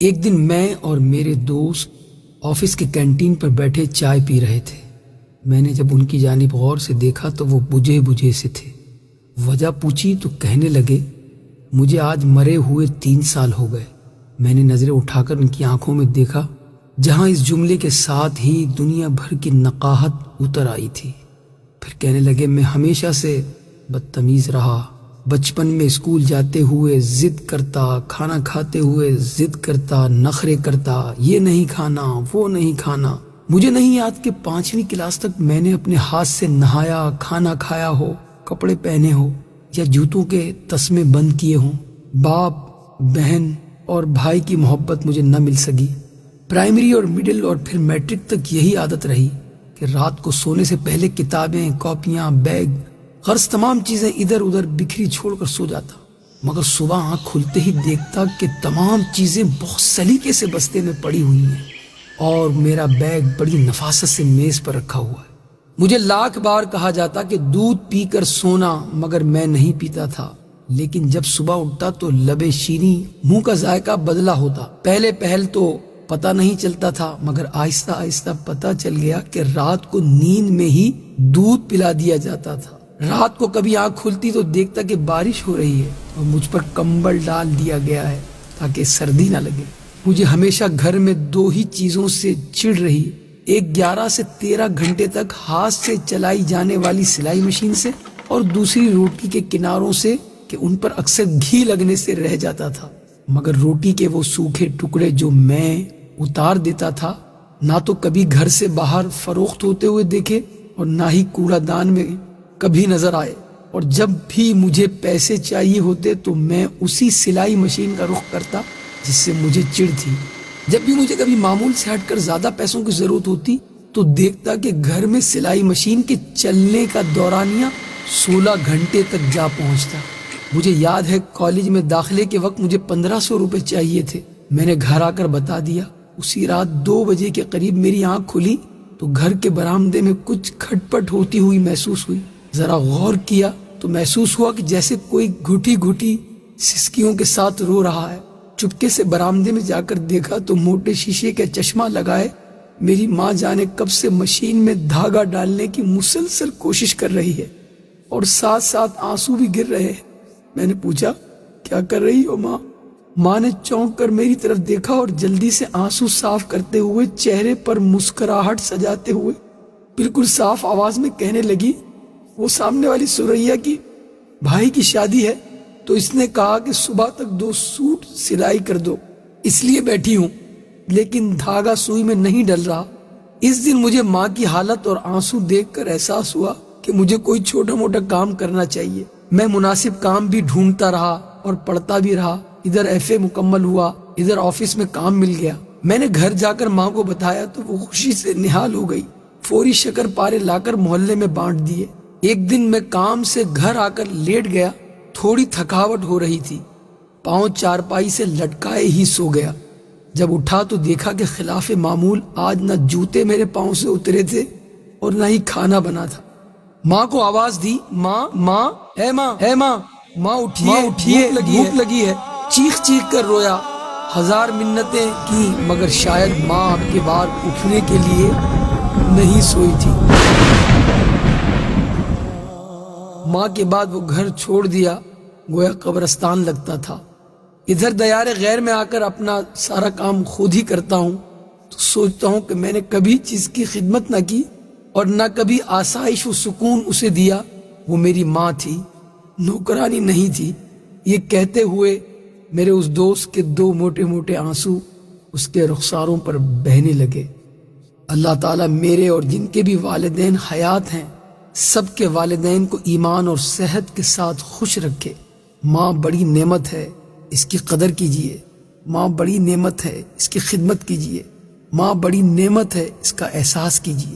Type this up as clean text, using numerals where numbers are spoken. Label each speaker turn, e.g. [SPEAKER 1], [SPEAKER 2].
[SPEAKER 1] ایک دن میں اور میرے دوست آفس کے کینٹین پر بیٹھے چائے پی رہے تھے۔ میں نے جب ان کی جانب غور سے دیکھا تو وہ بجھے بجھے سے تھے۔ وجہ پوچھی تو کہنے لگے، مجھے آج مرے ہوئے 3 سال ہو گئے۔ میں نے نظریں اٹھا کر ان کی آنکھوں میں دیکھا، جہاں اس جملے کے ساتھ ہی دنیا بھر کی نقاہت اتر آئی تھی۔ پھر کہنے لگے، میں ہمیشہ سے بدتمیز رہا۔ بچپن میں اسکول جاتے ہوئے ضد کرتا، کھانا کھاتے ہوئے ضد کرتا، نخرے کرتا، یہ نہیں کھانا، وہ نہیں کھانا۔ مجھے نہیں یاد کہ 5ویں کلاس تک میں نے اپنے ہاتھ سے نہایا، کھانا کھایا ہو، کپڑے پہنے ہو یا جوتوں کے تسمے بند کیے ہوں۔ باپ، بہن اور بھائی کی محبت مجھے نہ مل سکی۔ پرائمری اور مڈل اور پھر میٹرک تک یہی عادت رہی کہ رات کو سونے سے پہلے کتابیں، کاپیاں، بیگ، غرض تمام چیزیں ادھر ادھر بکھری چھوڑ کر سو جاتا، مگر صبح آنکھ کھلتے ہی دیکھتا کہ تمام چیزیں بہت سلیقے سے بستے میں پڑی ہوئی ہیں اور میرا بیگ بڑی نفاست سے میز پر رکھا ہوا ہے۔ مجھے لاکھ بار کہا جاتا کہ دودھ پی کر سونا، مگر میں نہیں پیتا تھا۔ لیکن جب صبح اٹھتا تو لبے شیریں، منہ کا ذائقہ بدلا ہوتا۔ پہلے پہل تو پتہ نہیں چلتا تھا، مگر آہستہ آہستہ پتہ چل گیا کہ رات کو نیند میں ہی دودھ پلا دیا جاتا تھا۔ رات کو کبھی آنکھ کھلتی تو دیکھتا کہ بارش ہو رہی ہے اور مجھ پر کمبل ڈال دیا گیا ہے تاکہ سردی نہ لگے۔ مجھے ہمیشہ گھر میں 2 ہی چیزوں سے چڑ رہی، ایک 11 سے 13 گھنٹے تک ہاتھ سے چلائی جانے والی سلائی مشین سے، اور دوسری روٹی کے کناروں سے کہ ان پر اکثر گھی لگنے سے رہ جاتا تھا۔ مگر روٹی کے وہ سوکھے ٹکڑے جو میں اتار دیتا تھا، نہ تو کبھی گھر سے باہر فروخت ہوتے ہوئے دیکھے اور نہ ہی کوڑا دان میں کبھی نظر آئے۔ اور جب بھی مجھے پیسے چاہیے ہوتے تو میں اسی سلائی مشین کا رخ کرتا جس سے مجھے چڑ تھی۔ جب بھی مجھے کبھی معمول سے ہٹ کر زیادہ پیسوں کی ضرورت ہوتی تو دیکھتا کہ گھر میں سلائی مشین کے چلنے کا دورانیہ 16 گھنٹے تک جا پہنچتا۔ مجھے یاد ہے کالج میں داخلے کے وقت مجھے 1500 روپے چاہیے تھے۔ میں نے گھر آ کر بتا دیا۔ اسی رات 2 بجے کے قریب میری آنکھ کھلی تو گھر کے برآمدے میں کچھ کھٹ پٹ ہوتی ہوئی محسوس ہوئی۔ ذرا غور کیا تو محسوس ہوا کہ جیسے کوئی گھٹی گھٹی سسکیوں کے ساتھ رو رہا ہے۔ چپکے سے برآمدے میں جا کر دیکھا تو موٹے شیشے کا چشمہ لگائے میری ماں جانے کب سے مشین میں دھاگا ڈالنے کی مسلسل کوشش کر رہی ہے اور ساتھ ساتھ آنسو بھی گر رہے ہیں۔ میں نے پوچھا، کیا کر رہی ہو ماں؟ ماں نے چونک کر میری طرف دیکھا اور جلدی سے آنسو صاف کرتے ہوئے چہرے پر مسکراہٹ سجاتے ہوئے بالکل صاف آواز میں کہنے لگی، وہ سامنے والی سوریا کی بھائی کی شادی ہے تو اس نے کہا کہ صبح تک 2 سوٹ سلائی کر دو، اس لیے بیٹھی ہوں، لیکن دھاگا سوئی میں نہیں ڈل رہا۔ اس دن مجھے ماں کی حالت اور آنسو دیکھ کر احساس ہوا کہ مجھے کوئی چھوٹا موٹا کام کرنا چاہیے۔ میں مناسب کام بھی ڈھونڈتا رہا اور پڑھتا بھی رہا۔ ادھر FA مکمل ہوا، ادھر آفس میں کام مل گیا۔ میں نے گھر جا کر ماں کو بتایا تو وہ خوشی سے نہال ہو گئی۔ فوری شکر پارے لا کر محلے میں بانٹ دیے۔ ایک دن میں کام سے گھر آ کر لیٹ گیا، تھوڑی تھکاوٹ ہو رہی تھی، پاؤں چارپائی سے لٹکائے ہی سو گیا۔ جب اٹھا تو دیکھا کہ خلاف معمول آج نہ جوتے میرے پاؤں سے اترے تھے اور نہ ہی کھانا بنا تھا۔ ماں کو آواز دی، ماں ماں ہے ماں ہے ماں ماں اٹھیے بھوک لگی ہے۔ چیخ چیخ کر رویا، 1000 منتیں کی، مگر شاید ماں اب کے بعد اٹھنے کے لیے نہیں سوئی تھی۔ ماں کے بعد وہ گھر چھوڑ دیا، گویا قبرستان لگتا تھا۔ ادھر دیار غیر میں آ کر اپنا سارا کام خود ہی کرتا ہوں تو سوچتا ہوں کہ میں نے کبھی چیز کی خدمت نہ کی اور نہ کبھی آسائش و سکون اسے دیا۔ وہ میری ماں تھی، نوکرانی نہیں تھی۔ یہ کہتے ہوئے میرے اس دوست کے 2 موٹے موٹے آنسو اس کے رخساروں پر بہنے لگے۔ اللہ تعالیٰ میرے اور جن کے بھی والدین حیات ہیں سب کے والدین کو ایمان اور صحت کے ساتھ خوش رکھے۔ ماں بڑی نعمت ہے، اس کی قدر کیجیے۔ ماں بڑی نعمت ہے، اس کی خدمت کیجیے۔ ماں بڑی نعمت ہے، اس کا احساس کیجیے۔